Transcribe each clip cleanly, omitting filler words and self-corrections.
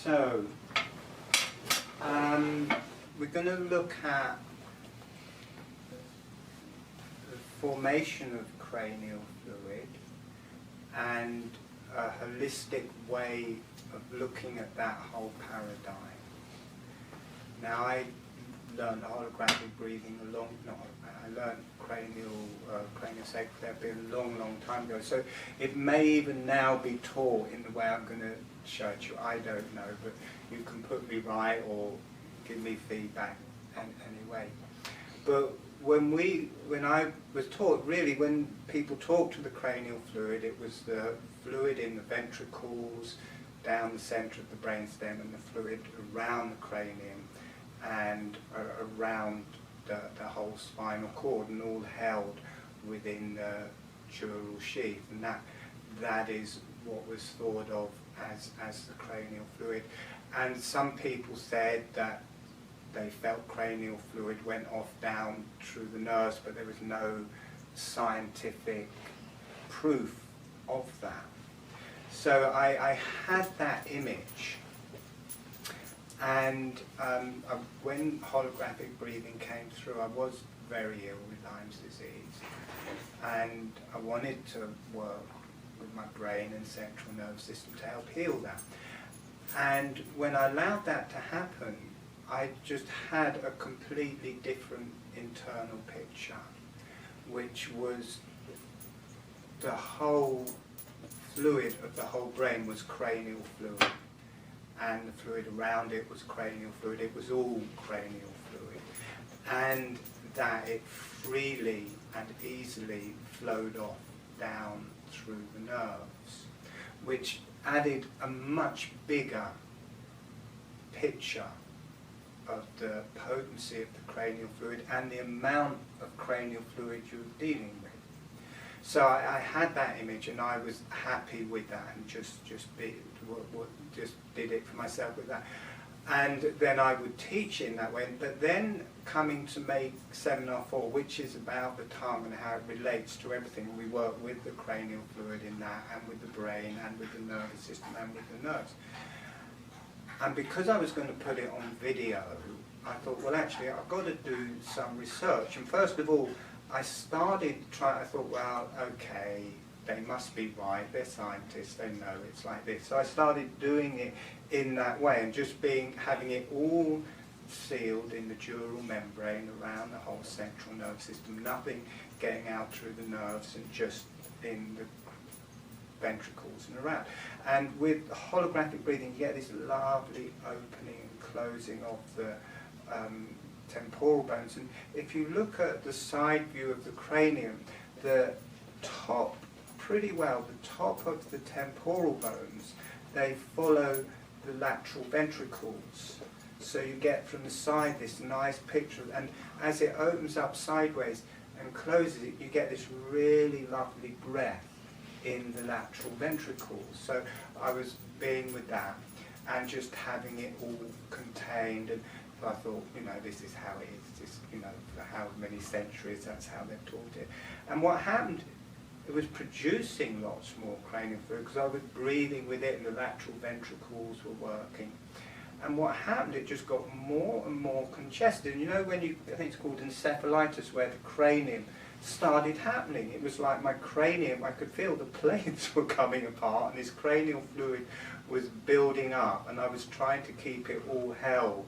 So, we're going to look at the formation of cranial fluid and a holistic way of looking at that whole paradigm. Now, I learned holographic breathing I learned cranial sacral therapy a long, long time ago. So it may even now be taught in the way I'm going to show it to you. I don't know, but you can put me right or give me feedback anyway. But when I was taught, really, when people talk to the cranial fluid, it was the fluid in the ventricles, down the centre of the brainstem, and the fluid around the cranium and around the whole spinal cord, and all held within the dural sheath, and that is what was thought of as the cranial fluid. And some people said that they felt cranial fluid went off down through the nerves, but there was no scientific proof of that. So I had that image. And when holographic breathing came through, I was very ill with Lyme's disease, and I wanted to work with my brain and central nervous system to help heal that. And when I allowed that to happen, I just had a completely different internal picture, which was the whole fluid of the whole brain was cranial fluid, and the fluid around it was cranial fluid. It was all cranial fluid, and that it freely and easily flowed off down through the nerves, which added a much bigger picture of the potency of the cranial fluid and the amount of cranial fluid you were dealing with. So I had that image, and I was happy with that, and just did it for myself with that. And then I would teach in that way. But then coming to make Seminar 4, which is about the tongue and how it relates to everything, we work with the cranial fluid in that, and with the brain, and with the nervous system, and with the nerves. And because I was going to put it on video, I thought, well, actually, I've got to do some research. And first of all, I thought, well, okay, they must be right, they're scientists, they know it's like this. So I started doing it in that way, and just having it all sealed in the dural membrane around the whole central nervous system, nothing getting out through the nerves, and just in the ventricles and around. And with holographic breathing, you get this lovely opening and closing of the temporal bones. And if you look at the side view of the cranium, the top, pretty well, the top of the temporal bones, they follow the lateral ventricles. So you get from the side this nice picture, and as it opens up sideways and closes it, you get this really lovely breath in the lateral ventricles. So I was being with that and just having it all contained, and I thought, this is how it is, just, for how many centuries, that's how they've taught it. And what happened, it was producing lots more cranial fluid, because I was breathing with it, and the lateral ventricles were working. And what happened, it just got more and more congested. And when I think it's called encephalitis, where the cranium started happening. It was like my cranium, I could feel the plates were coming apart, and this cranial fluid was building up, and I was trying to keep it all held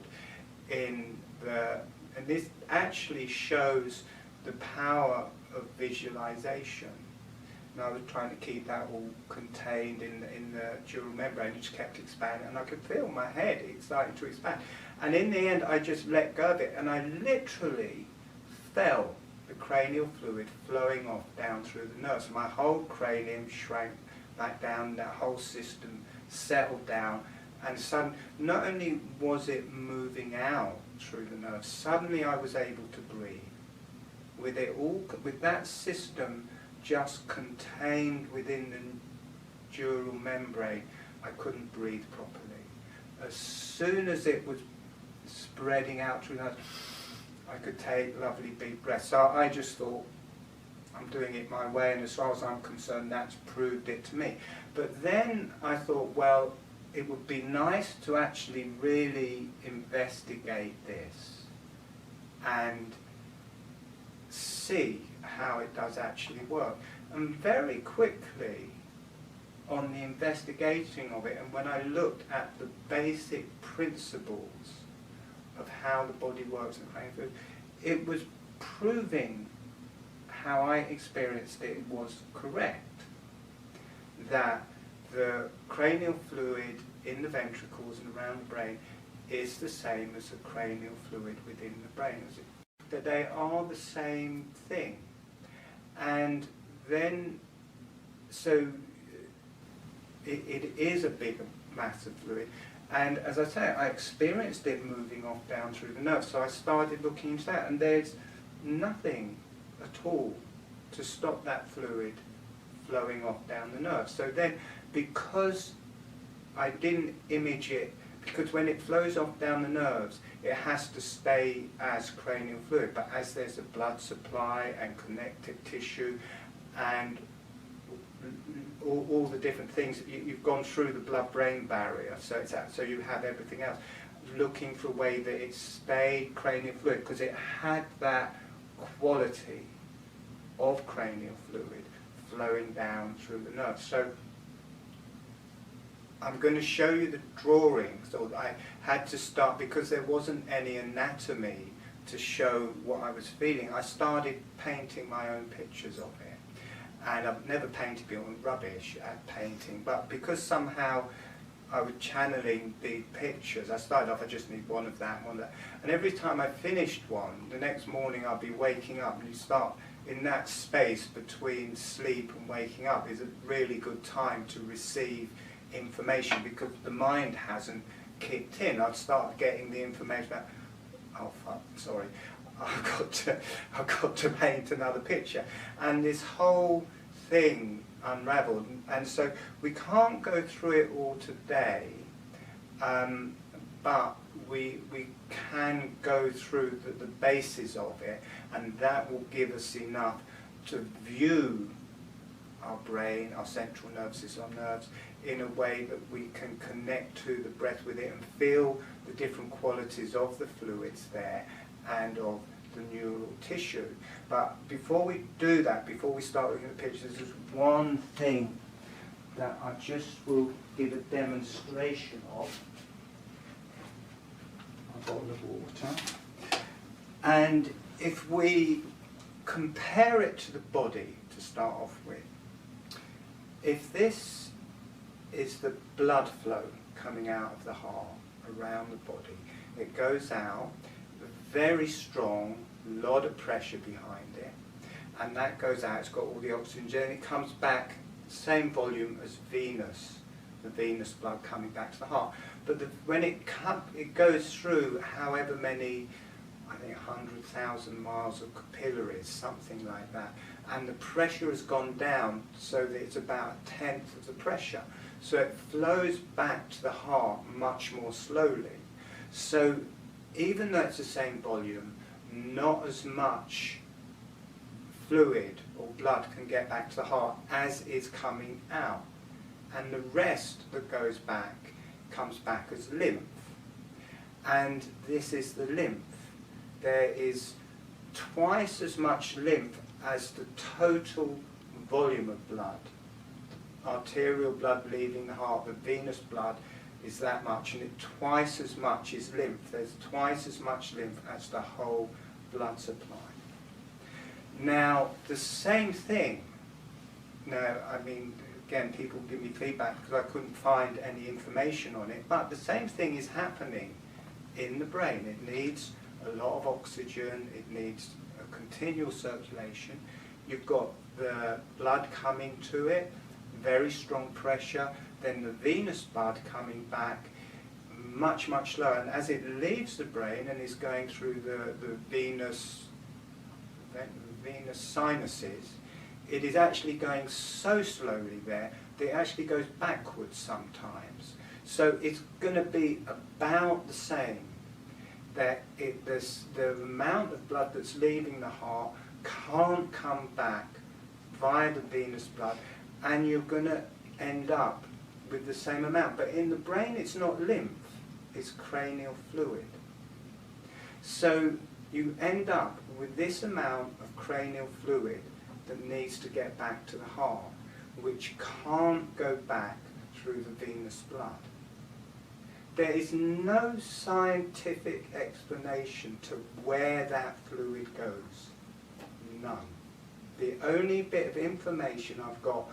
in and this actually shows the power of visualization. And I was trying to keep that all contained in the dural membrane. It just kept expanding, and I could feel my head starting to expand. And in the end, I just let go of it, and I literally felt the cranial fluid flowing off down through the nerves. My whole cranium shrank back down, that whole system settled down, and not only was it moving out through the nerves, suddenly I was able to breathe. With that system just contained within the dural membrane, I couldn't breathe properly. As soon as it was spreading out through the nerves, I could take lovely big breaths. So I just thought, I'm doing it my way, and as far as I'm concerned, that's proved it to me. But then I thought, well, it would be nice to actually really investigate this and see how it does actually work. And very quickly, on the investigating of it, and when I looked at the basic principles of how the body works in cranial fluid, it was proving how I experienced it was correct. That the cranial fluid in the ventricles and around the brain is the same as the cranial fluid within the brain. That they are the same thing. And then, so it is a big mass of fluid. And as I say, I experienced it moving off down through the nerves. So I started looking into that, and there's nothing at all to stop that fluid flowing off down the nerves. So then, because I didn't image it, because when it flows off down the nerves, it has to stay as cranial fluid. But as there's a blood supply and connective tissue and all the different things, you've gone through the blood-brain barrier, so it's out, so you have everything else. Looking for a way that it stayed cranial fluid, because it had that quality of cranial fluid flowing down through the nerves. So I'm going to show you the drawings. So I had to start, because there wasn't any anatomy to show what I was feeling, I started painting my own pictures of it. And I've never painted before, I'm rubbish at painting, but because somehow I was channeling the pictures, I started off, I just need one of that, one of that. And every time I finished one, the next morning I'll be waking up, and you start in that space between sleep and waking up is a really good time to receive information, because the mind hasn't kicked in. I'd start getting the information that, oh fuck, sorry, I've got to paint another picture. And this whole thing unraveled. And so we can't go through it all today, but we can go through the basis of it, and that will give us enough to view our brain, our central nervous system, our nerves, in a way that we can connect to the breath with it and feel the different qualities of the fluids there and of the neural tissue. But before we do that, before we start looking at the pictures, there's one thing that I just will give a demonstration of. A bottle of water. And if we compare it to the body to start off with, if this is the blood flow coming out of the heart around the body, it goes out, very strong, lot of pressure behind it, and that goes out, it's got all the oxygen, and it comes back same volume as venous, the venous blood coming back to the heart. But when it goes through however many, I think 100,000 miles of capillaries, something like that, and the pressure has gone down so that it's about 1/10 of the pressure. So it flows back to the heart much more slowly. So even though it's the same volume, not as much fluid or blood can get back to the heart as is coming out. And the rest that goes back comes back as lymph. And this is the lymph. There is twice as much lymph as the total volume of blood. Arterial blood leaving the heart, the venous blood is that much, and twice as much is lymph. There's twice as much lymph as the whole blood supply. Now, the same thing, now, I mean, again, people give me feedback because I couldn't find any information on it, but the same thing is happening in the brain. It needs a lot of oxygen, it needs a continual circulation. You've got the blood coming to it, very strong pressure, then the venous blood coming back much, much slower. And as it leaves the brain and is going through the venous sinuses, it is actually going so slowly there that it actually goes backwards sometimes. So it's going to be about the same. That the amount of blood that's leaving the heart can't come back via the venous blood, and you're going to end up with the same amount. But in the brain it's not lymph, it's cranial fluid. So you end up with this amount of cranial fluid that needs to get back to the heart, which can't go back through the venous blood. There is no scientific explanation to where that fluid goes. None. The only bit of information I've got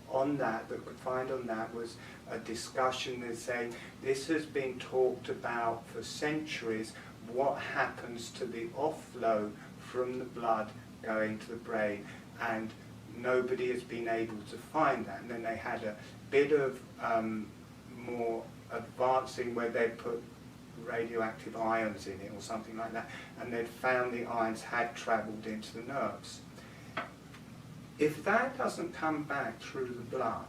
on that could find on that was a discussion that saying this has been talked about for centuries, what happens to the offlow from the blood going to the brain, and nobody has been able to find that. And then they had a bit of more advancing where they put radioactive ions in it or something like that, and they'd found the ions had travelled into the nerves. If that doesn't come back through the blood,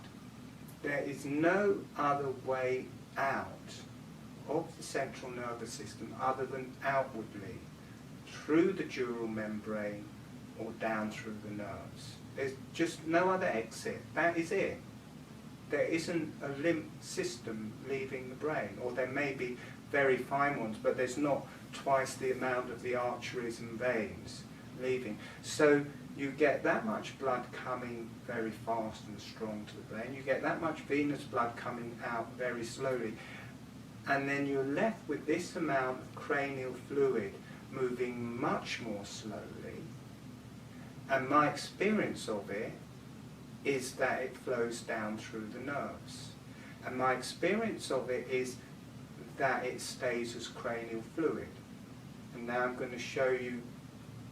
there is no other way out of the central nervous system other than outwardly, through the dural membrane or down through the nerves. There's just no other exit. That is it. There isn't a lymph system leaving the brain, or there may be very fine ones, but there's not twice the amount of the arteries and veins leaving. So you get that much blood coming very fast and strong to the brain, you get that much venous blood coming out very slowly, and then you're left with this amount of cranial fluid moving much more slowly. And my experience of it is that it flows down through the nerves. And my experience of it is that it stays as cranial fluid. And now I'm going to show you,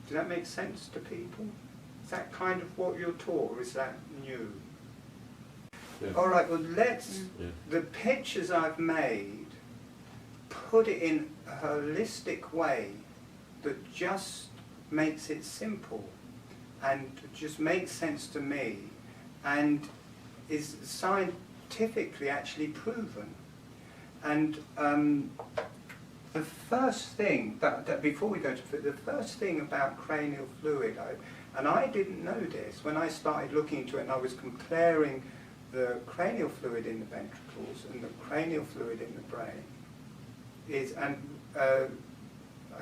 does that make sense to people? Is that kind of what you're taught, or is that new? Yeah. All right, well the pictures I've made, put it in a holistic way that just makes it simple and just makes sense to me and is scientifically actually proven. And the first thing, that before we go to the first thing about cranial fluid, and I didn't know this, when I started looking into it and I was comparing the cranial fluid in the ventricles and the cranial fluid in the brain, I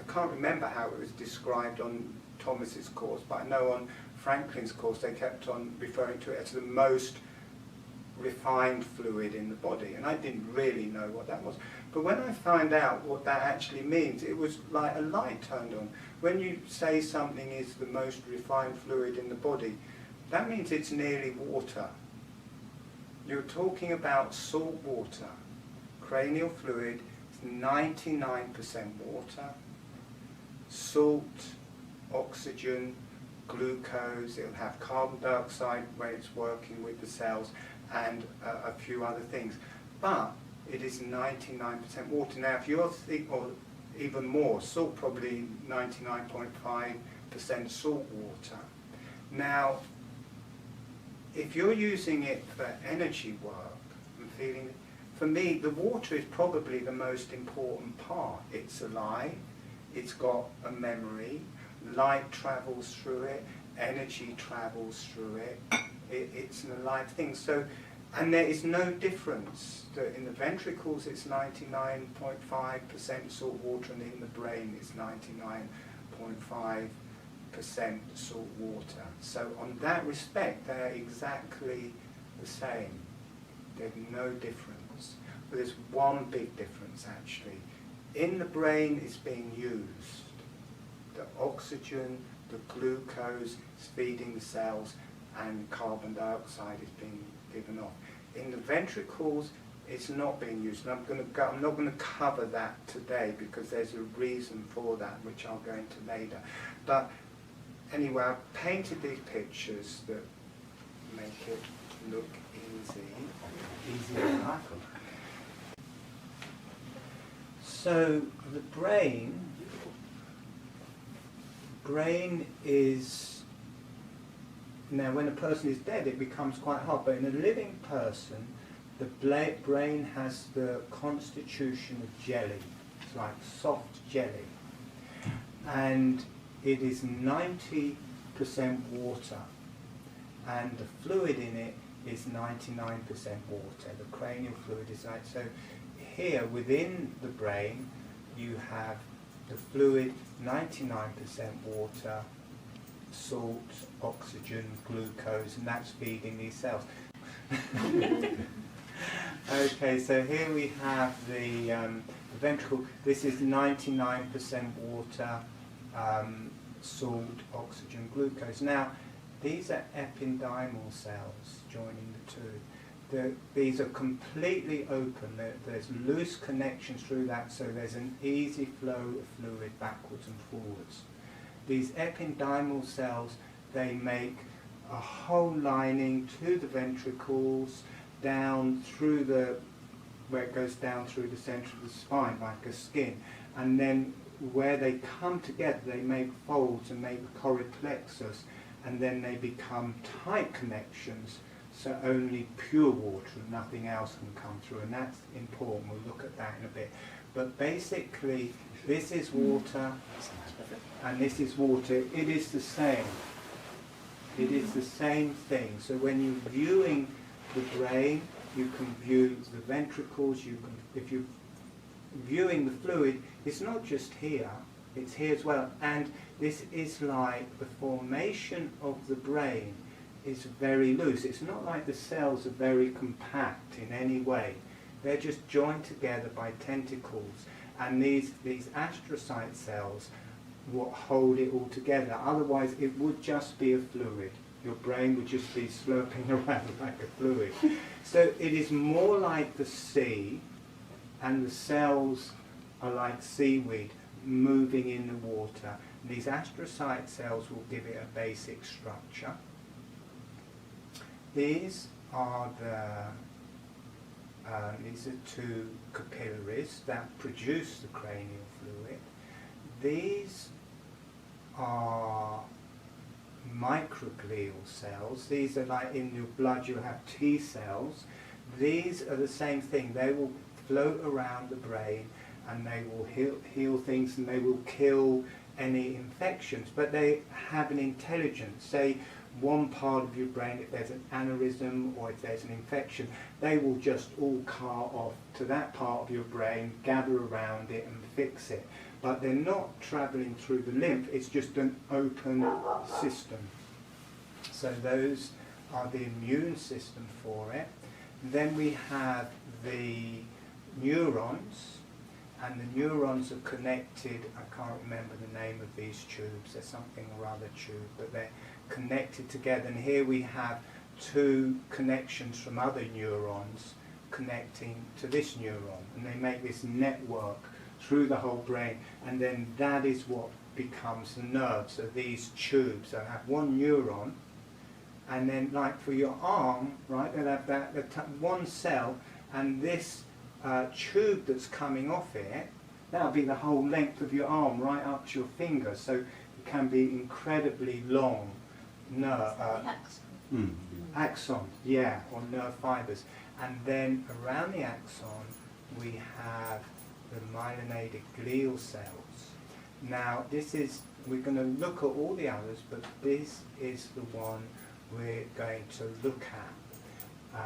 can't remember how it was described on Thomas's course, but I know on Franklin's course they kept on referring to it as the most refined fluid in the body, and I didn't really know what that was. But when I found out what that actually means, it was like a light turned on. When you say something is the most refined fluid in the body, that means it's nearly water. You're talking about salt water. Cranial fluid is 99% water. Salt, oxygen, glucose, it'll have carbon dioxide when it's working with the cells, and a few other things. But it is 99% water. Now, if you're or even more, salt probably 99.5% salt water. Now, if you're using it for energy work and feeling, for me, the water is probably the most important part. It's alive, it's got a memory, light travels through it, energy travels through it, it's an alive thing. So, and there is no difference. In the ventricles it's 99.5% salt water, and in the brain it's 99.5% salt water. So on that respect they're exactly the same. There's no difference. But there's one big difference actually. In the brain it's being used. The oxygen, the glucose is feeding the cells, and carbon dioxide is being given off. In the ventricles, it's not being used, and I'm not going to cover that today because there's a reason for that, which I'll go into later. But anyway, I've painted these pictures that make it look easy enough. So the brain is, now when a person is dead it becomes quite hard, but in a living person the brain has the constitution of jelly. It's like soft jelly, and it is 90% water, and the fluid in it is 99% water. The cranial fluid is like, so here within the brain you have the fluid 99% water, salt, oxygen, glucose, and that's feeding these cells. Okay, so here we have the ventricle. This is 99% water, salt, oxygen, glucose. Now, these are ependymal cells joining the two. These are completely open. There's loose connections through that, so there's an easy flow of fluid backwards and forwards. These ependymal cells, they make a whole lining to the ventricles, down through where it goes down through the centre of the spine like a skin, and then where they come together they make folds and make a choroid plexus, and then they become tight connections, so only pure water and nothing else can come through, and that's important. We'll look at that in a bit. But basically this is water and this is water. It is the same. It is the same thing. So when you're viewing the brain, you can view the ventricles, if you're viewing the fluid, it's not just here, it's here as well. And this is like the formation of the brain is very loose. It's not like the cells are very compact in any way. They're just joined together by tentacles. And these astrocyte cells will hold it all together. Otherwise it would just be a fluid. Your brain would just be slurping around like a fluid. So it is more like the sea, and the cells are like seaweed moving in the water. And these astrocyte cells will give it a basic structure. These are two capillaries that produce the cranial fluid. These are microglial cells. These are like in your blood you have T cells. These are the same thing. They will float around the brain and they will heal things, and they will kill any infections, but they have an intelligence. Say one part of your brain, if there's an aneurysm or if there's an infection, they will just all cart off to that part of your brain, gather around it and fix it. But they're not travelling through the lymph, it's just an open system. So those are the immune system for it. Then we have the neurons, and the neurons are connected, I can't remember the name of these tubes, there's something or other tube, but they're connected together. And here we have two connections from other neurons connecting to this neuron, and they make this network through the whole brain, and then that is what becomes the nerve. So these tubes, they'll have one neuron, and then like for your arm, right, they'll have that one cell, and this tube that's coming off it, that'll be the whole length of your arm right up to your finger, so it can be incredibly long nerve, axon, yeah, or nerve fibers. And then around the axon we have the myelinated glial cells. Now this is, we're going to look at all the others, but this is the one we're going to look at.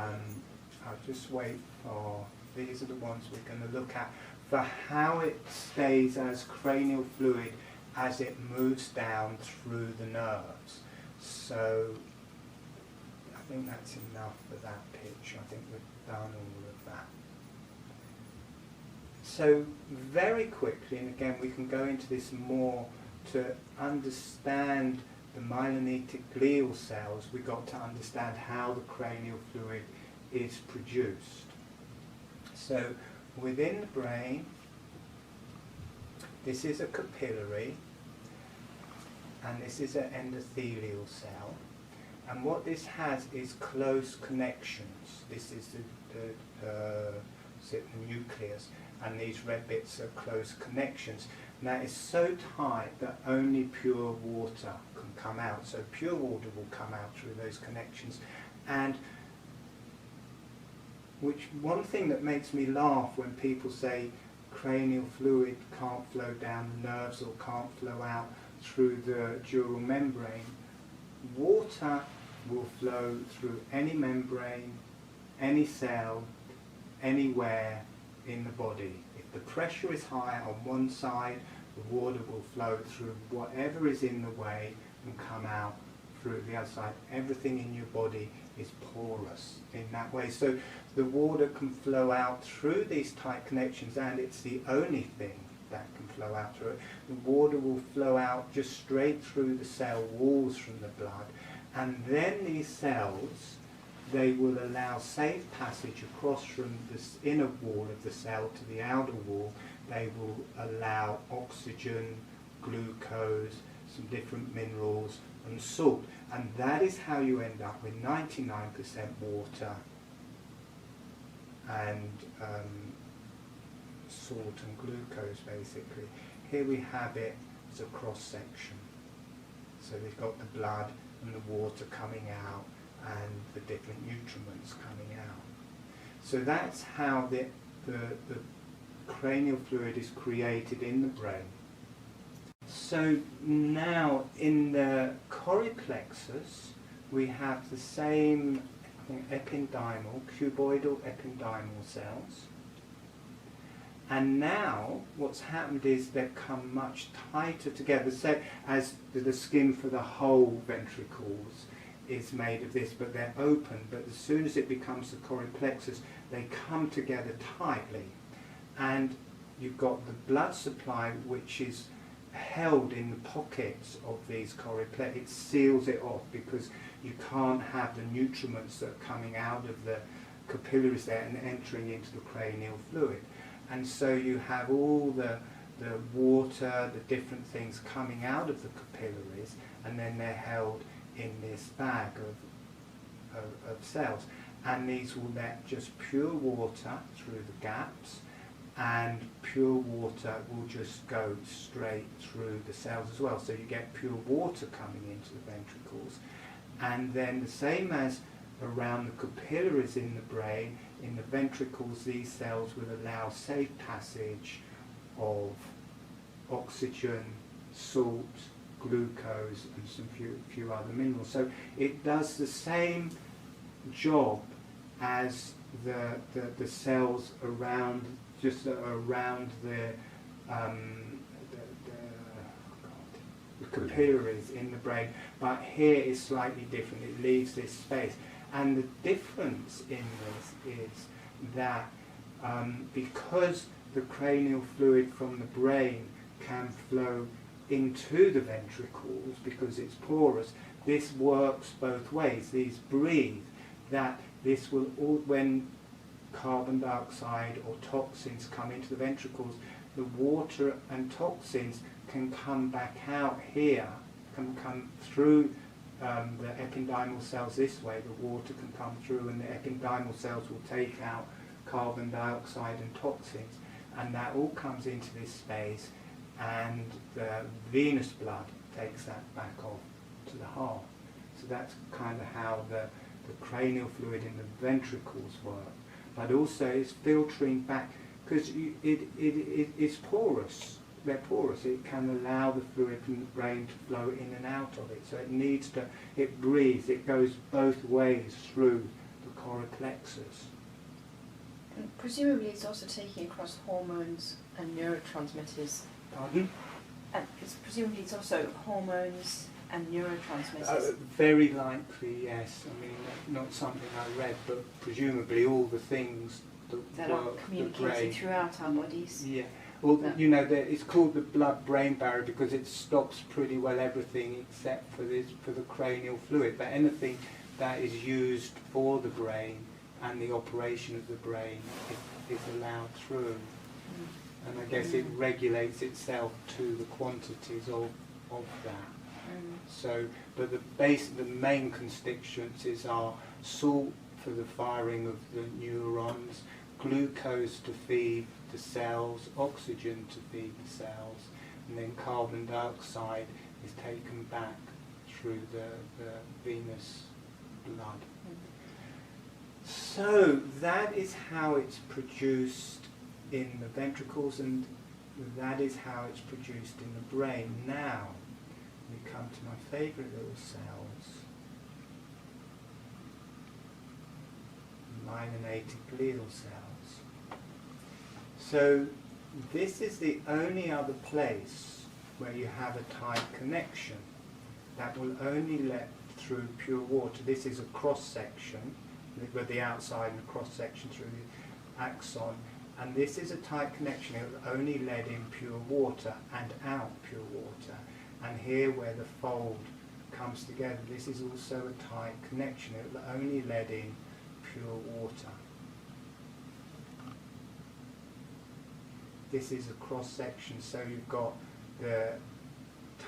I'll just wait for, these are the ones we're going to look at for how it stays as cranial fluid as it moves down through the nerves. So I think that's enough for that picture. I think we've done all of that. So very quickly, and again we can go into this more to understand the myelinated glial cells, we've got to understand how the cranial fluid is produced. So within the brain, this is a capillary, and this is an endothelial cell. And what this has is close connections. This is the nucleus, and these red bits are close connections. Now it's so tight that only pure water can come out. So pure water will come out through those connections. And one thing that makes me laugh when people say cranial fluid can't flow down the nerves or can't flow out through the dural membrane. Water will flow through any membrane, any cell, anywhere in the body. If the pressure is high on one side, the water will flow through whatever is in the way and come out through the other side. Everything in your body is porous in that way. So the water can flow out through these tight connections, and it's the only thing that can flow out through it. The water will flow out just straight through the cell walls from the blood, and then these cells, they will allow safe passage across from this inner wall of the cell to the outer wall. They will allow oxygen, glucose, some different minerals and salt, and that is how you end up with 99% water and salt and glucose, basically. Here we have it as a cross section. So we've got the blood and the water coming out and the different nutriments coming out. So that's how the cranial fluid is created in the brain. So now in the coryplexus we have the same ependymal, cuboidal ependymal cells. And now what's happened is they've come much tighter together, so as the skin for the whole ventricles is made of this, but they're open, but as soon as it becomes the coryplexus, they come together tightly. And you've got the blood supply, which is held in the pockets of these coryplexus. It seals it off because you can't have the nutriments that are coming out of the capillaries there and entering into the cranial fluid. And so you have all the water, the different things coming out of the capillaries, and then they're held in this bag of cells. And these will let just pure water through the gaps, and pure water will just go straight through the cells as well. So you get pure water coming into the ventricles. And then the same as around the capillaries in the brain, in the ventricles, these cells will allow safe passage of oxygen, salt, glucose, and some few other minerals. So it does the same job as the cells around, just around the capillaries in the brain, but here is slightly different. It leaves this space. And the difference in this is that because the cranial fluid from the brain can flow into the ventricles because it's porous, this works both ways. These breathe, that this will, when carbon dioxide or toxins come into the ventricles, the water and toxins can come back out here, can come through the ependymal cells this way. The water can come through and the ependymal cells will take out carbon dioxide and toxins, and that all comes into this space, and the venous blood takes that back off to the heart. So that's kind of how the cranial fluid in the ventricles work. But also it's filtering back, because it's porous. They're porous. It can allow the fluid from the brain to flow in and out of it. So it needs to, it breathes, it goes both ways through the coryplexus. And presumably it's also taking across hormones and neurotransmitters. Pardon? And presumably it's also hormones and neurotransmitters. Very likely, yes. I mean, not something I read, but presumably all the things that work, are communicating throughout our bodies. Yeah. Well, you know, it's called the blood-brain barrier because it stops pretty well everything except for the cranial fluid. But anything that is used for the brain and the operation of the brain is allowed through. And I guess it regulates itself to the quantities of that. So, but the main constituencies are salt for the firing of the neurons, glucose to feed the cells, oxygen to feed the cells, and then carbon dioxide is taken back through the venous blood. So that is how it's produced in the ventricles, and that is how it's produced in the brain. Now we come to my favourite little cells, myelinated glial cells. So this is the only other place where you have a tight connection that will only let through pure water. This is a cross-section with the outside and a cross-section through the axon, and this is a tight connection. It will only let in pure water and out pure water. And here where the fold comes together, this is also a tight connection. It will only let in pure water. This is a cross-section, so you've got the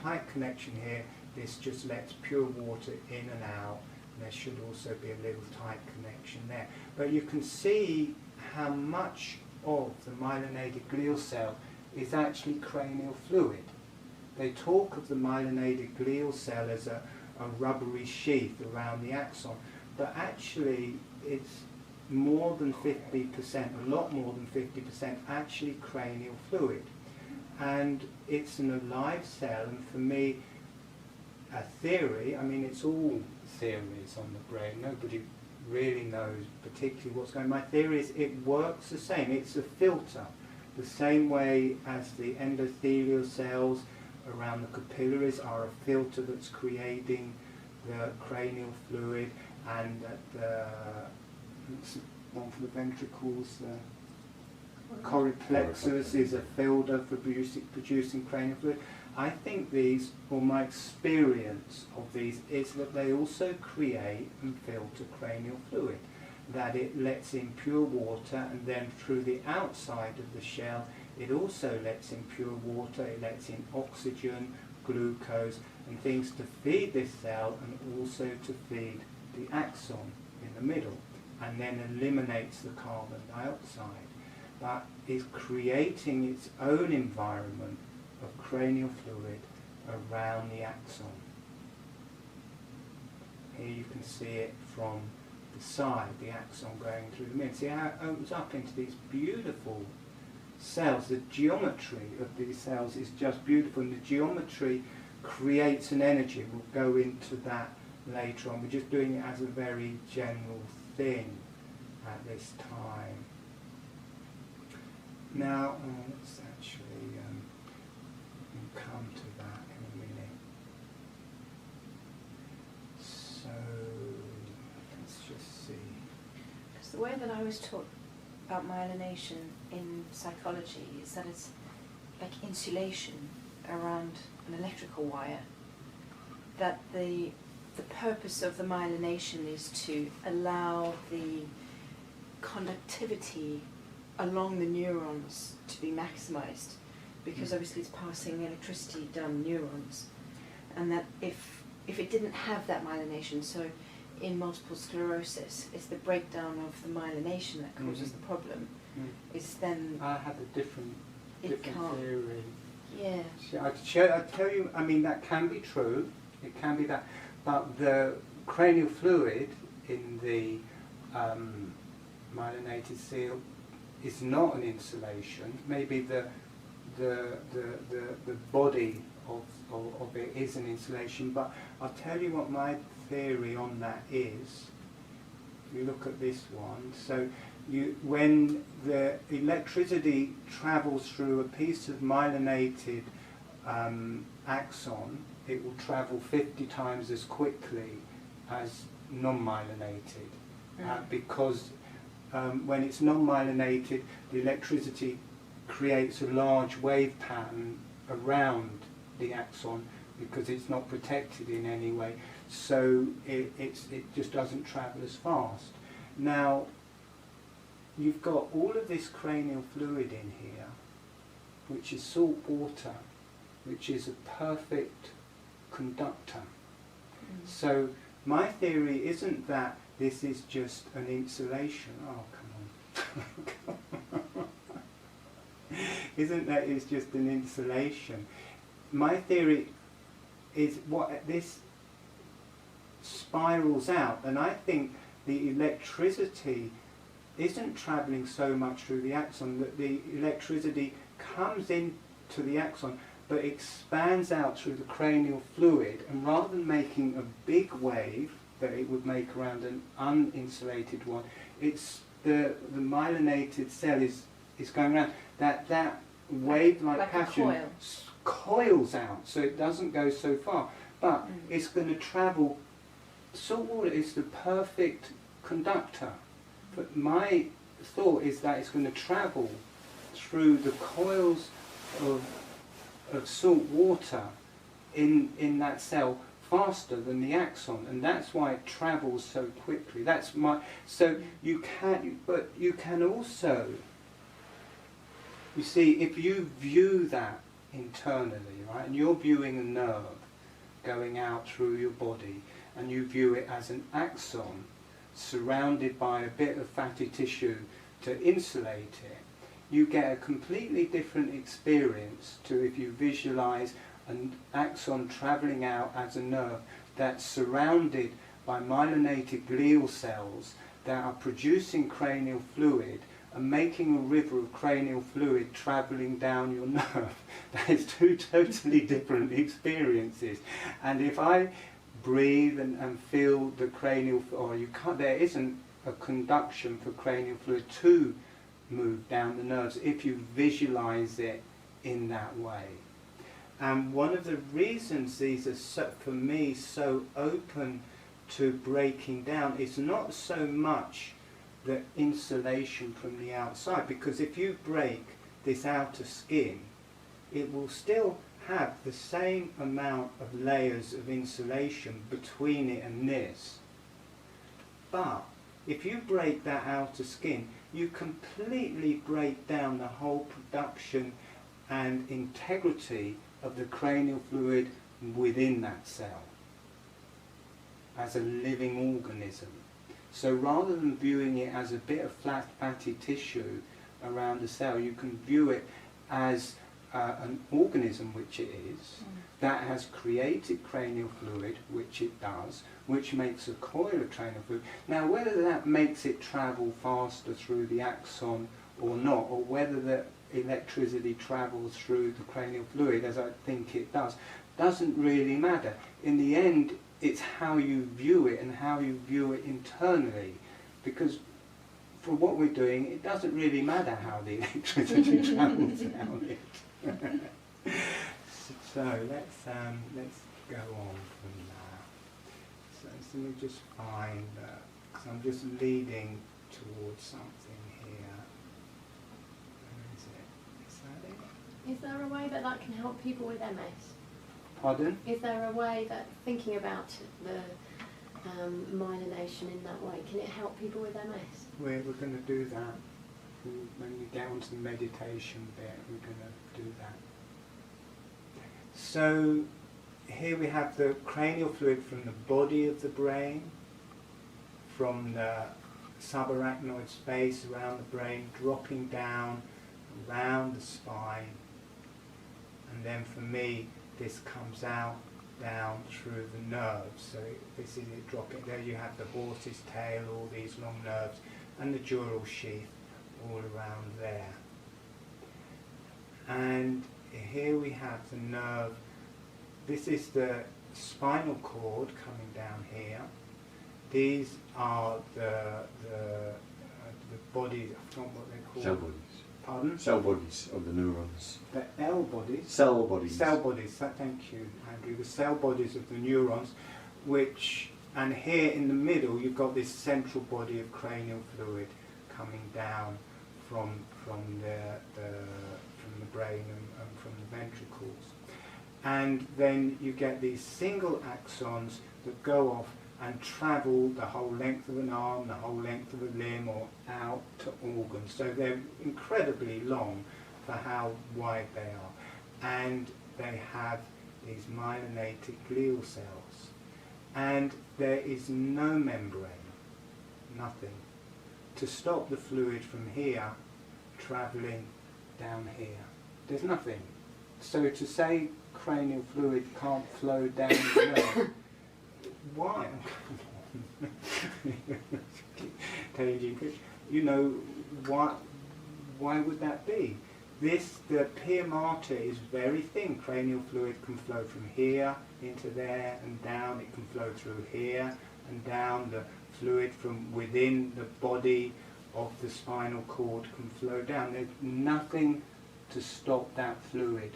tight connection here. This just lets pure water in and out, and there should also be a little tight connection there. But you can see how much of the myelinated glial cell is actually cranial fluid. They talk of the myelinated glial cell as a rubbery sheath around the axon, but actually it's more than 50%, a lot more than 50% actually cranial fluid. And it's an alive cell, and for me, a theory, I mean it's all theories on the brain, nobody really knows particularly what's going on. My theory is it works the same, it's a filter, the same way as the endothelial cells around the capillaries are a filter that's creating the cranial fluid, and the one for the ventricles, the coryplexus is a filter for producing cranial fluid. I think these, or my experience of these, is that they also create and filter cranial fluid, that it lets in pure water, and then through the outside of the shell it also lets in pure water, it lets in oxygen, glucose and things to feed this cell, and also to feed the axon in the middle, and then eliminates the carbon dioxide, but is creating its own environment of cranial fluid around the axon. Here you can see it from the side, the axon going through the middle. See how it opens up into these beautiful cells. The geometry of these cells is just beautiful, and the geometry creates an energy. We'll go into that later on. We're just doing it as a very general thing at this time. Now, let's actually come to that in a minute. So, let's just see. Because the way that I was taught about myelination in psychology is that it's like insulation around an electrical wire. That the purpose of the myelination is to allow the conductivity along the neurons to be maximized, because obviously it's passing electricity down neurons, and that if it didn't have that myelination, so in multiple sclerosis, it's the breakdown of the myelination that causes the problem. It's then I had a different theory. Yeah. I tell you, I mean that can be true. It can be that, but the cranial fluid in the myelinated seal is not an insulation. Maybe the body of it is an insulation, but I'll tell you what my theory on that is. If you look at this one, so when the electricity travels through a piece of myelinated axon, it will travel 50 times as quickly as non-myelinated, because when it's non-myelinated, the electricity creates a large wave pattern around the axon because it's not protected in any way, so it just doesn't travel as fast. Now, you've got all of this cranial fluid in here, which is salt water, which is a perfect conductor. So my theory isn't that this is just an insulation. Oh, come on. Isn't that it's just an insulation? My theory is what this spirals out, and I think the electricity isn't travelling so much through the axon, that the electricity comes into the axon but expands out through the cranial fluid, and rather than making a big wave that it would make around an uninsulated one. It's the myelinated cell is going around. That wave-like like a pattern coil. coils out, so it doesn't go so far. But it's going to travel. Salt water is the perfect conductor. But my thought is that it's going to travel through the coils of salt water in that cell faster than the axon, and that's why it travels so quickly. That's my you can also, you see, if you view that internally, right, and you're viewing a nerve going out through your body, and you view it as an axon surrounded by a bit of fatty tissue to insulate it, you get a completely different experience to if you visualize an axon travelling out as a nerve that's surrounded by myelinated glial cells that are producing cranial fluid and making a river of cranial fluid travelling down your nerve. That is two totally different experiences. And if I breathe and feel the cranial, there isn't a conduction for cranial fluid to move down the nerves if you visualize it in that way. And one of the reasons these are for me so open to breaking down is not so much the insulation from the outside, because if you break this outer skin, it will still have the same amount of layers of insulation between it and this. But if you break that outer skin, you completely break down the whole production and integrity of the cranial fluid within that cell as a living organism. So rather than viewing it as a bit of flat fatty tissue around the cell, you can view it as an organism, which it is, that has created cranial fluid, which it does, which makes a coil of cranial fluid. Now, whether that makes it travel faster through the axon or not, or whether the electricity travels through the cranial fluid, as I think it does, doesn't really matter. In the end, it's how you view it and how you view it internally, because for what we're doing, it doesn't really matter how the electricity travels down it. So let's go on from that. So let me just find that, because I'm just leading towards something here. Where is it? Is that it? Is there a way that can help people with MS? Pardon? Is there a way that thinking about the myelination in that way, can it help people with MS? We're going to do that. When we get onto the meditation bit, we're going to do that. So here we have the cranial fluid from the body of the brain, from the subarachnoid space around the brain, dropping down around the spine, and then for me this comes out down through the nerves. So this is it dropping. There you have the horse's tail, all these long nerves, and the dural sheath all around there. And here we have the nerve. This is the spinal cord coming down here. These are the bodies, I forgot what they're called. Cell bodies. Pardon? Cell bodies of the neurons. The L bodies. Cell bodies. Cell bodies, thank you, Andrew. The cell bodies of the neurons, and here in the middle you've got this central body of cranial fluid coming down from the brain and from the ventricles. And then you get these single axons that go off and travel the whole length of an arm, the whole length of a limb, or out to organs. So they're incredibly long for how wide they are. And they have these myelinated glial cells. And there is no membrane, nothing, to stop the fluid from here travelling down here. There's nothing. So to say cranial fluid can't flow down the nerve, why? You know, why would that be? The pia mater is very thin. Cranial fluid can flow from here into there and down. It can flow through here and down. The fluid from within the body of the spinal cord can flow down. There's nothing to stop that fluid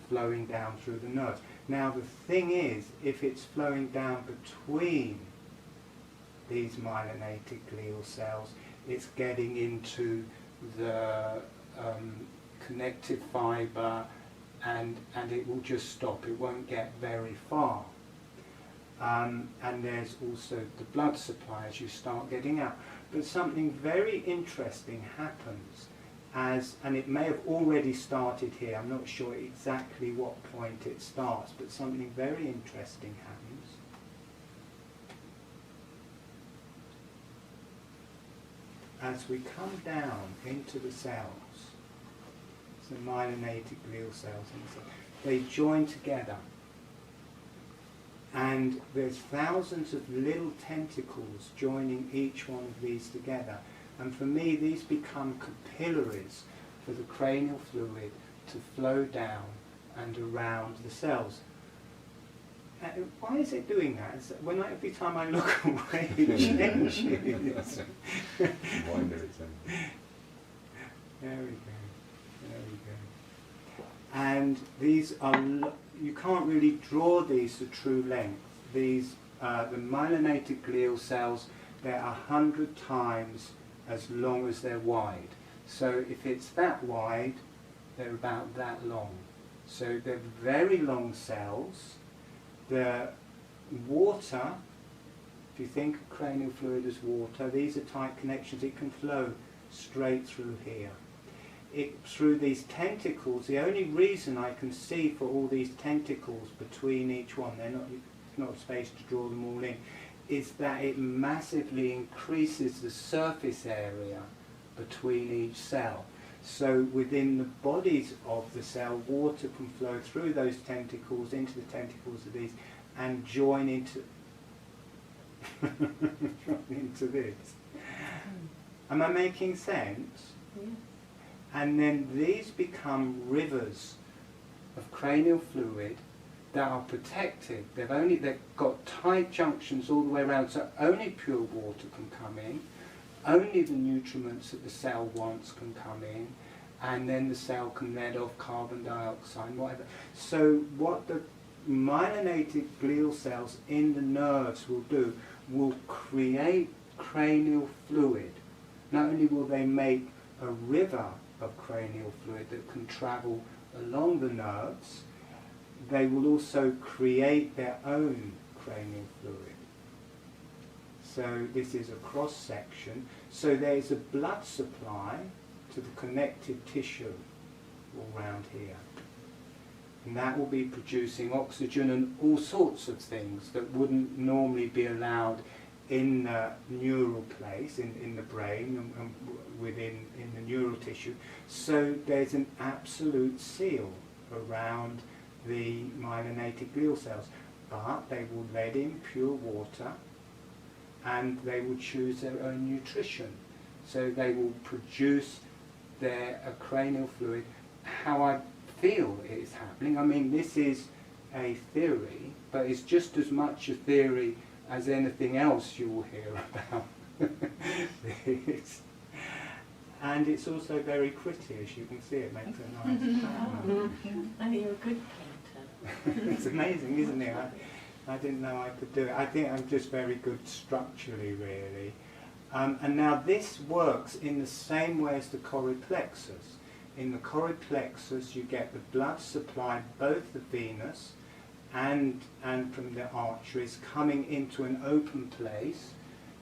flowing down through the nerves. Now the thing is, if it's flowing down between these myelinated glial cells, it's getting into the connective fibre, and it will just stop. It won't get very far. And there's also the blood supply as you start getting out. But something very interesting happens and it may have already started here. I'm not sure exactly what point it starts, but something very interesting happens. As we come down into the cells, the myelinated glial cells, they join together. And there's thousands of little tentacles joining each one of these together. And for me, these become capillaries for the cranial fluid to flow down and around the cells. Why is it doing that? Every time I look away, it changes. Winder its own. There we go. There we go. And these are, you can't really draw these to true length. These, the myelinated glial cells, they're 100 times as long as they're wide. So if it's that wide, they're about that long. So they're very long cells. The water, if you think of cranial fluid as water, these are tight connections. It can flow straight through here. Through these tentacles, the only reason I can see for all these tentacles between each one, it's not space to draw them all in, is that it massively increases the surface area between each cell. So within the bodies of the cell, water can flow through those tentacles into the tentacles of these and join into into this. Am I making sense? Yeah. And then these become rivers of cranial fluid that are protected. They've got tight junctions all the way around, so only pure water can come in, only the nutriments that the cell wants can come in, and then the cell can let off carbon dioxide, whatever. So what the myelinated glial cells in the nerves will do, will create cranial fluid. Not only will they make a river of cranial fluid that can travel along the nerves, they will also create their own cranial fluid. So this is a cross section. So there's a blood supply to the connective tissue all around here. And that will be producing oxygen and all sorts of things that wouldn't normally be allowed in the neural place, in the brain, and within in the neural tissue. So there's an absolute seal around the myelinated glial cells. But they will let in pure water, and they will choose their own nutrition. So they will produce their cranial fluid how I feel it is happening. I mean, this is a theory, but it's just as much a theory as anything else you will hear about this. And it's also very pretty, as you can see. It makes a nice pattern. I think you're a good painter. It's amazing, isn't it? I didn't know I could do it. I think I'm just very good structurally, really. And now this works in the same way as the choroid plexus. In the choroid plexus, you get the blood supply, both the venous and from the arteries, coming into an open place,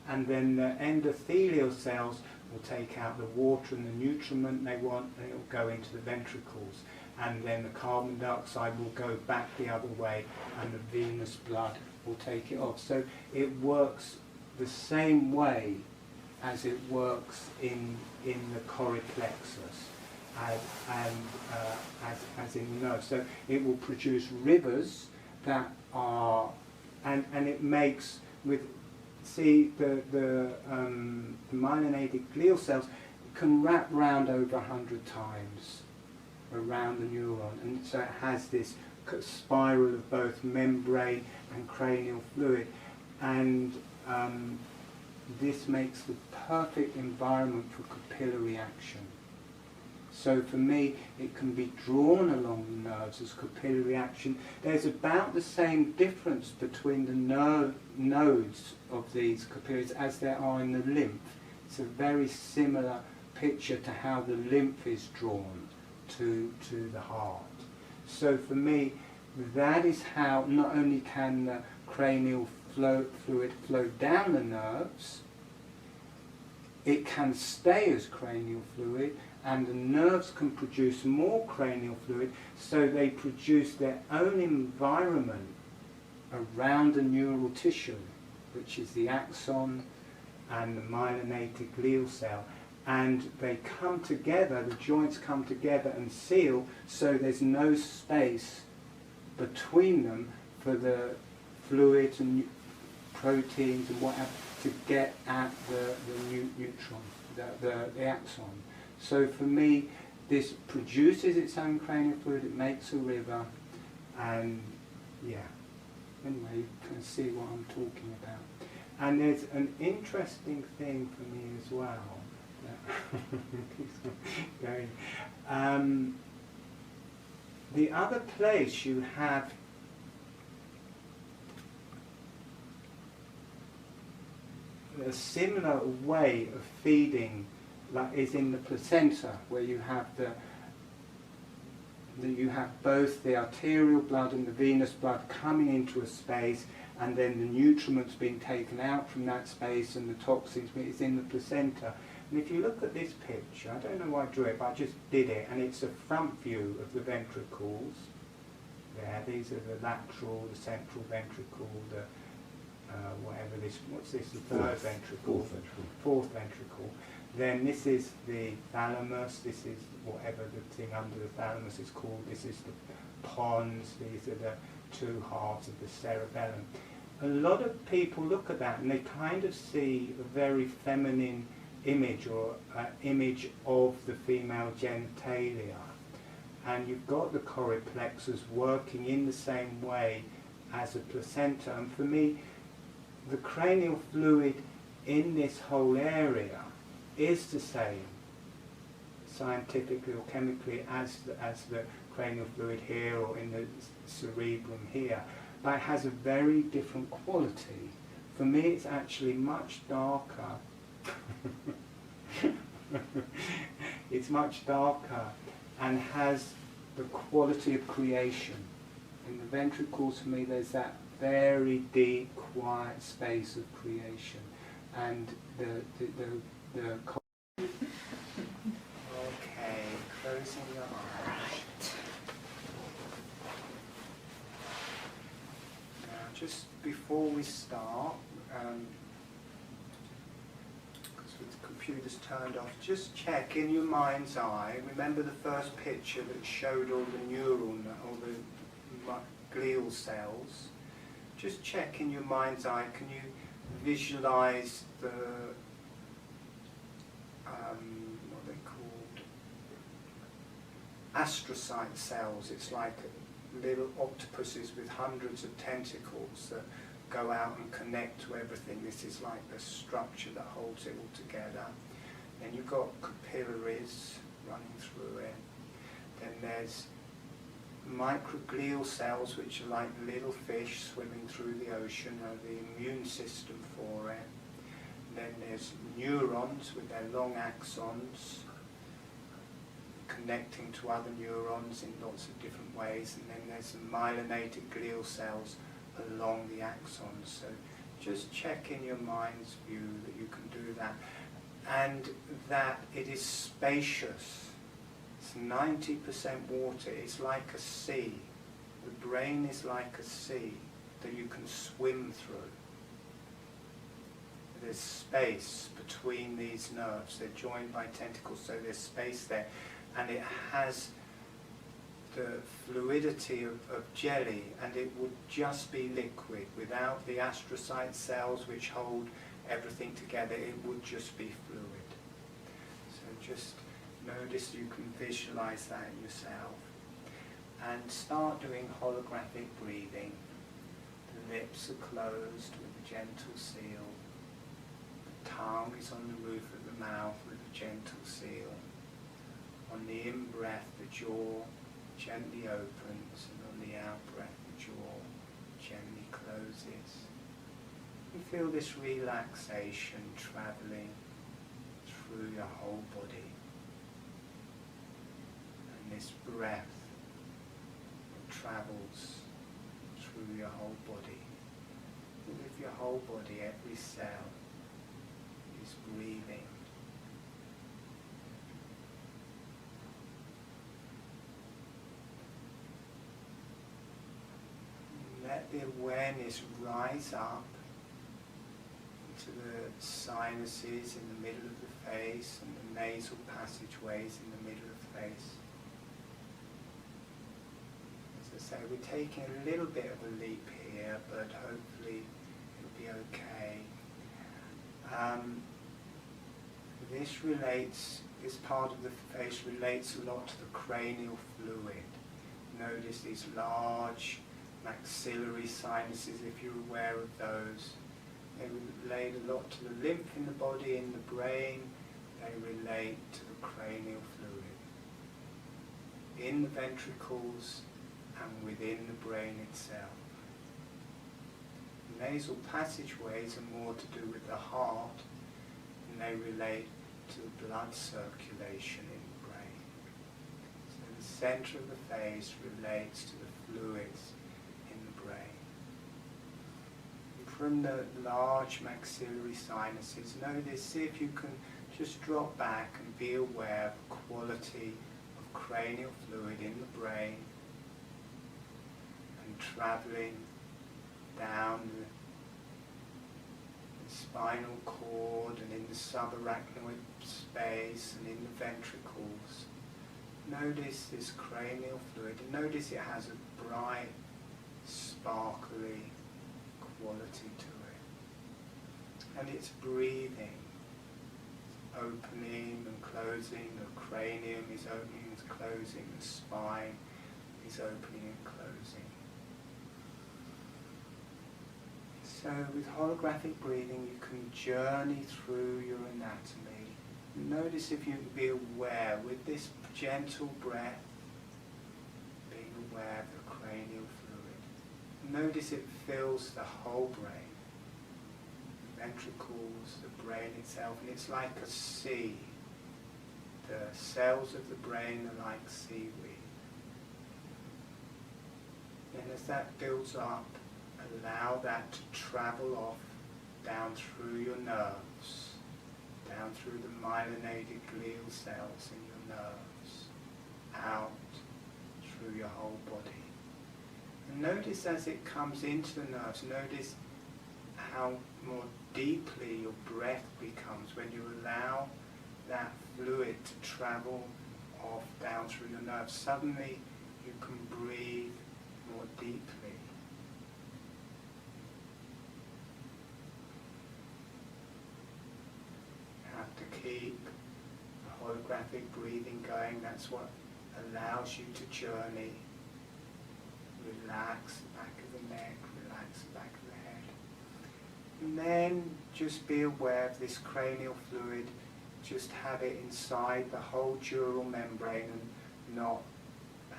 and then the endothelial cells will take out the water and the nutriment they want, and it will go into the ventricles, and then the carbon dioxide will go back the other way, and the venous blood will take it off. So it works the same way as it works in the choroid plexus as in the nerve. So it will produce rivers that are, and it makes with, see, the myelinated glial cells can wrap round over 100 times around the neuron, and so it has this spiral of both membrane and cranial fluid, and this makes the perfect environment for capillary action. So for me, it can be drawn along the nerves as capillary action. There's about the same difference between the nodes of these capillaries as there are in the lymph. It's a very similar picture to how the lymph is drawn to the heart. So for me, that is how not only can the cranial fluid flow down the nerves, it can stay as cranial fluid, and the nerves can produce more cranial fluid, so they produce their own environment around the neural tissue, which is the axon and the myelinated glial cell. And they come together, the joints come together and seal, so there's no space between them for the fluids and proteins and whatever to get at the neutron, the axon. So for me, this produces its own cranial fluid, it makes a river, and yeah. Anyway, you can see what I'm talking about. And there's an interesting thing for me as well. Going. The other place you have a similar way of feeding, like, is in the placenta, where you have you have both the arterial blood and the venous blood coming into a space, and then the nutriments being taken out from that space and the toxins. It's in the placenta. And if you look at this picture, I don't know why I drew it, but I just did it, and it's a front view of the ventricles. There, these are the lateral, the central ventricle, the whatever this, what's this, the third ventricle, fourth ventricle. Then this is the thalamus, this is whatever the thing under the thalamus is called, this is the pons, these are the two halves of the cerebellum. A lot of people look at that and they kind of see a very feminine image, or image of the female genitalia. And you've got the choreplexus working in the same way as a placenta. And for me, the cranial fluid in this whole area is the same, scientifically or chemically, as the cranial fluid here or in the cerebrum here, but it has a very different quality. For me, it's actually much darker. It's much darker and has the quality of creation. In the ventricles, for me, there's that very deep, quiet space of creation, and the okay, closing your eyes. Now, just before we start, because the computer's turned off, just check in your mind's eye. Remember the first picture that showed all the all the glial cells. Just check in your mind's eye. Can you visualize the what are they called? Astrocyte cells. It's like little octopuses with hundreds of tentacles that go out and connect to everything. This is like the structure that holds it all together. Then you've got capillaries running through it. Then there's microglial cells, which are like little fish swimming through the ocean, are the immune system for it. Then there's neurons with their long axons connecting to other neurons in lots of different ways, and then there's the myelinated glial cells along the axons. So just check in your mind's view that you can do that, and that it is spacious. It's 90% water. It's like a sea. The brain is like a sea that you can swim through. There's space between these nerves. They're joined by tentacles, so there's space there. And it has the fluidity of jelly, and it would just be liquid. Without the astrocyte cells which hold everything together, it would just be fluid. So just notice you can visualize that yourself. And start doing holographic breathing. The lips are closed with a gentle seal. tongue is on the roof of the mouth with a gentle seal. On the in-breath, the jaw gently opens, and on the out-breath, the jaw gently closes. You feel this relaxation travelling through your whole body. And this breath travels through your whole body. With your whole body, every cell is breathing. Let the awareness rise up into the sinuses in the middle of the face and the nasal passageways in the middle of the face. As I say, we're taking a little bit of a leap here, but hopefully it'll be okay. This part of the face relates a lot to the cranial fluid. Notice these large maxillary sinuses, if you're aware of those. They relate a lot to the lymph in the body, in the brain. They relate to the cranial fluid. In the ventricles and within the brain itself. The nasal passageways are more to do with the heart, and they relate to the blood circulation in the brain. So the centre of the face relates to the fluids in the brain. And from the large maxillary sinuses, notice, see if you can just drop back and be aware of the quality of cranial fluid in the brain and travelling down the spinal cord and in the subarachnoid space and in the ventricles. Notice this cranial fluid, and notice it has a bright, sparkly quality to it. And it's breathing, opening and closing, the cranium is opening and closing, the spine is opening and closing. So with holographic breathing you can journey through your anatomy. Notice if you can be aware with this gentle breath, being aware of the cranial fluid. Notice it fills the whole brain, the ventricles, the brain itself, and it's like a sea. The cells of the brain are like seaweed. And as that builds up, allow that to travel off down through your nerves, down through the myelinated glial cells in your nerves, out through your whole body. And notice as it comes into the nerves, notice how more deeply your breath becomes when you allow that fluid to travel off down through your nerves. Suddenly you can breathe more deeply. To keep the holographic breathing going, that's what allows you to journey. Relax the back of the neck, relax the back of the head. And then just be aware of this cranial fluid, just have it inside the whole dural membrane and not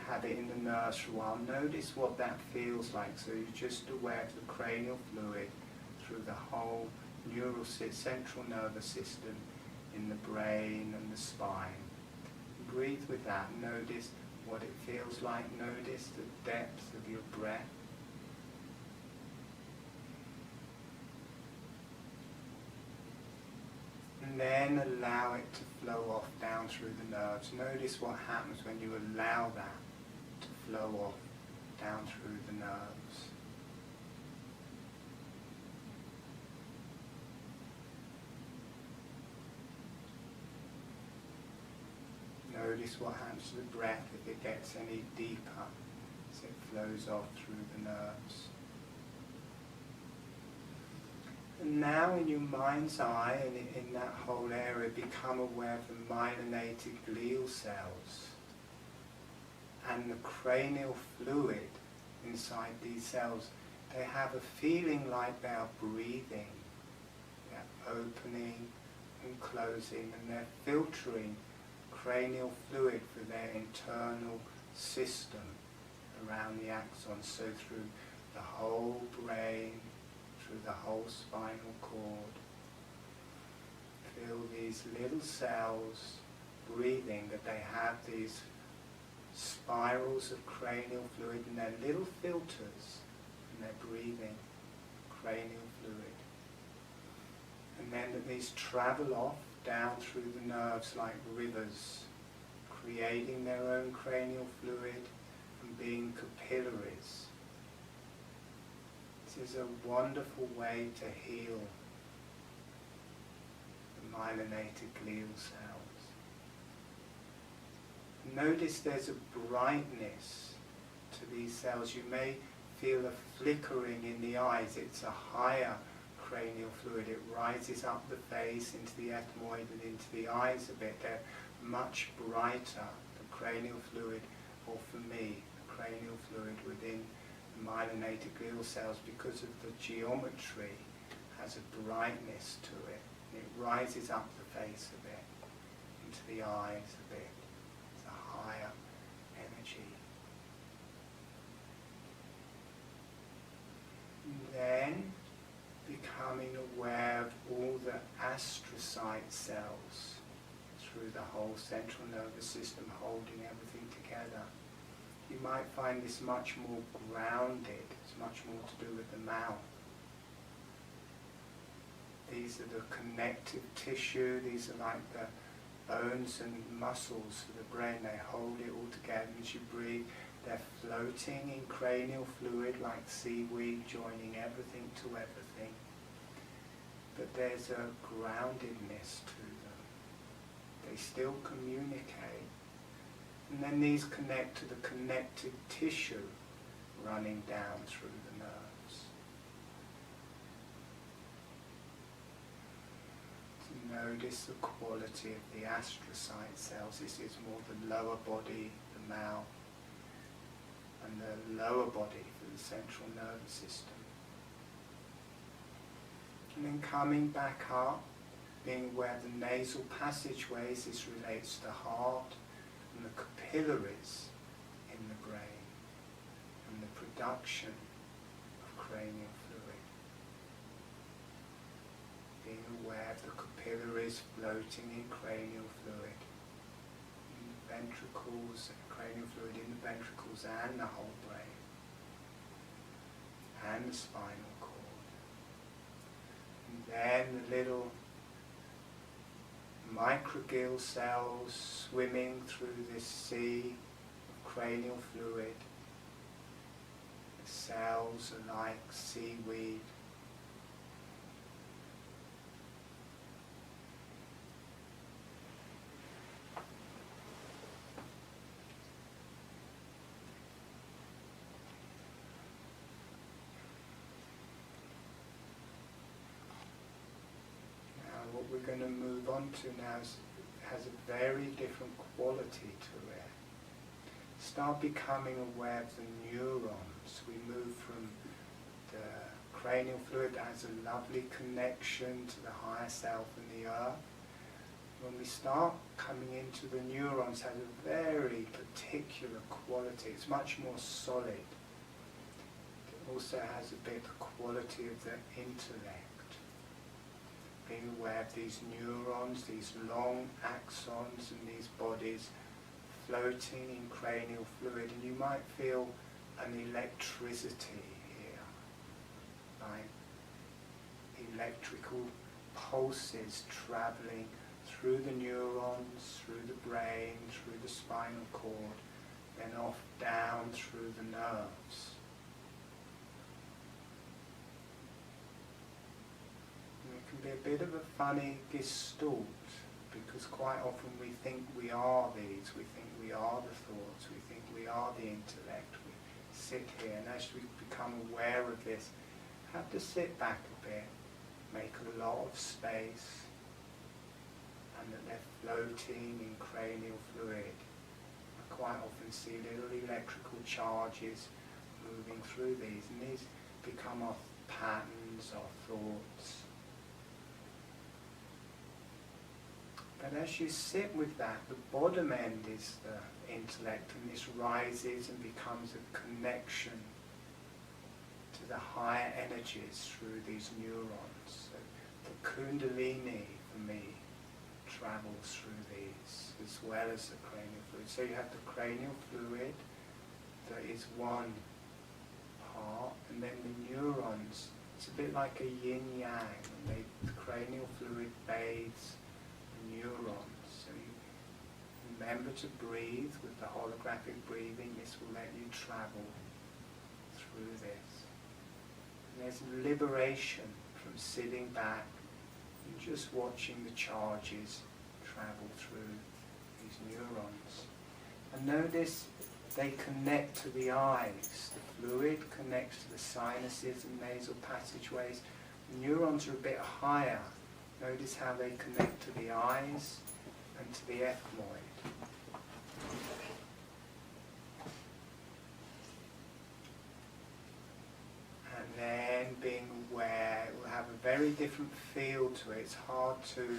have it in the nerves for a while. Notice what that feels like, so you're just aware of the cranial fluid through the whole central nervous system in the brain and the spine. Breathe with that. Notice what it feels like. Notice the depth of your breath. And then allow it to flow off down through the nerves. Notice what happens when you allow that to flow off down through the nerves. Notice what happens to the breath if it gets any deeper as it flows off through the nerves. And now in your mind's eye and in that whole area, become aware of the myelinated glial cells and the cranial fluid inside these cells. They have a feeling like they are breathing. They're opening and closing, and they're filtering cranial fluid for their internal system around the axons, so through the whole brain, through the whole spinal cord. Feel these little cells breathing, that they have these spirals of cranial fluid and they're little filters, and they're breathing cranial fluid. And then that these travel off down through the nerves like rivers, creating their own cranial fluid and being capillaries. This is a wonderful way to heal the myelinated glial cells. Notice there's a brightness to these cells. You may feel a flickering in the eyes. It's a higher cranial fluid. It rises up the face into the ethmoid and into the eyes a bit. They're much brighter, the cranial fluid, or for me, the cranial fluid within the myelinated glial cells, because of the geometry, has a brightness to it. It rises up the face a bit, into the eyes a bit. It's a higher energy. And then becoming aware of all the astrocyte cells through the whole central nervous system, holding everything together. You might find this much more grounded. It's much more to do with the mouth. These are the connective tissue. These are like the bones and muscles for the brain. They hold it all together as you breathe. They're floating in cranial fluid like seaweed, joining everything to everything. But there's a groundedness to them. They still communicate. And then these connect to the connective tissue running down through the nerves. To notice the quality of the astrocyte cells. This is more the lower body, the mouth, and the lower body for the central nervous system. And then coming back up, being aware of the nasal passageways. This relates to the heart and the capillaries in the brain and the production of cranial fluid. Being aware of the capillaries floating in cranial fluid, in the ventricles, cranial fluid in the ventricles and the whole brain, and the spinal cord. And then the little microglial cells swimming through this sea of cranial fluid. The cells are like seaweed. What we're going to move on to now has a very different quality to it. Start becoming aware of the neurons. We move from the cranial fluid that has a lovely connection to the higher self and the earth. When we start coming into the neurons, has a very particular quality. It's much more solid. It also has a bit of quality of the intellect. Being aware of these neurons, these long axons and these bodies floating in cranial fluid, and you might feel an electricity here, like electrical pulses travelling through the neurons, through the brain, through the spinal cord, then off down through the nerves. Can be a bit of a funny gestalt, because quite often we think we are these, we think we are the thoughts, we think we are the intellect. We sit here, and as we become aware of this, have to sit back a bit, make a lot of space, and that they're floating in cranial fluid. I quite often see little electrical charges moving through these, and these become our patterns, our thoughts. But as you sit with that, the bottom end is the intellect, and this rises and becomes a connection to the higher energies through these neurons. So the Kundalini, for me, travels through these, as well as the cranial fluid. So you have the cranial fluid, that is one part, and then the neurons. It's a bit like a yin-yang, and the cranial fluid bathes the neurons. So you remember to breathe with the holographic breathing. This will let you travel through this. And there's liberation from sitting back and just watching the charges travel through these neurons. And notice they connect to the eyes. The fluid connects to the sinuses and nasal passageways. The neurons are a bit higher. Notice how they connect to the eyes and to the ethmoid. And then being aware, it will have a very different feel to it. It's hard to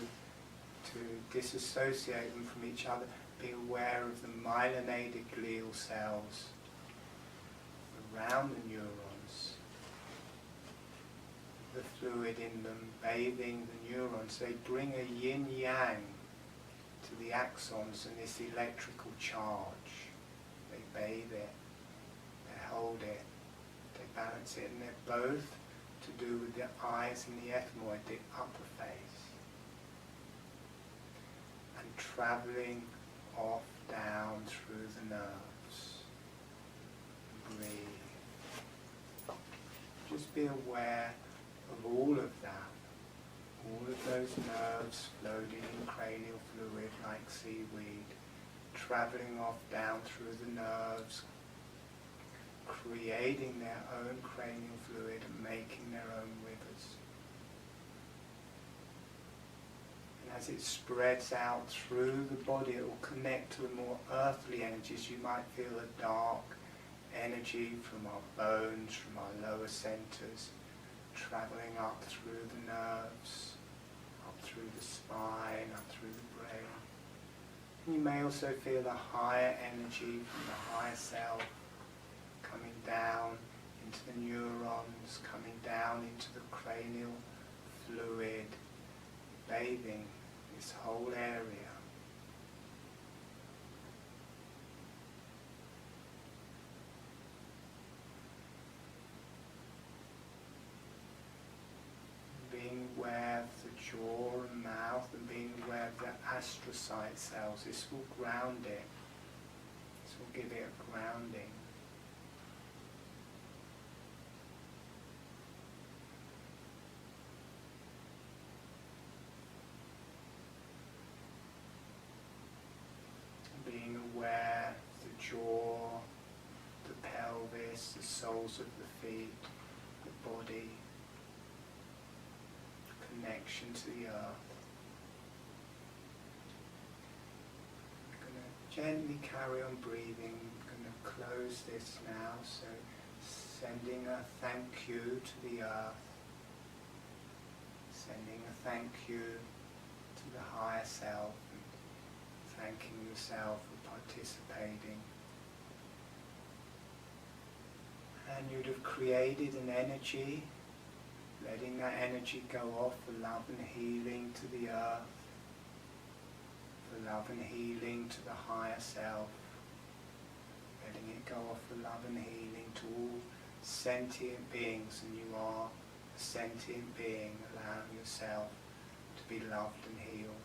disassociate them from each other. Be aware of the myelinated glial cells around the neurons, the fluid in them bathing the neurons. They bring a yin-yang to the axons and this electrical charge. They bathe it, they hold it, they balance it, and they're both to do with the eyes and the ethmoid, the upper face. And travelling off, down through the nerves. Breathe. Just be aware of all of that. All of those nerves floating in cranial fluid like seaweed, travelling off down through the nerves, creating their own cranial fluid and making their own rivers. As it spreads out through the body, it will connect to the more earthly energies. You might feel a dark energy from our bones, from our lower centers, traveling up through the nerves, up through the spine, up through the brain. And you may also feel a higher energy from the higher self coming down into the neurons, coming down into the cranial fluid, bathing this whole area. Being aware of the jaw and mouth, and being aware of the astrocyte cells. This will ground it. This will give it a grounding. Being aware of the jaw, the pelvis, the soles of the feet, the body, connection to the earth. I'm going to gently carry on breathing. I'm going to close this now, so sending a thank you to the earth, sending a thank you to the higher self, thanking yourself for participating. And you'd have created an energy, letting that energy go off for love and healing to the earth, for love and healing to the higher self, letting it go off for love and healing to all sentient beings, and you are a sentient being, allowing yourself to be loved and healed.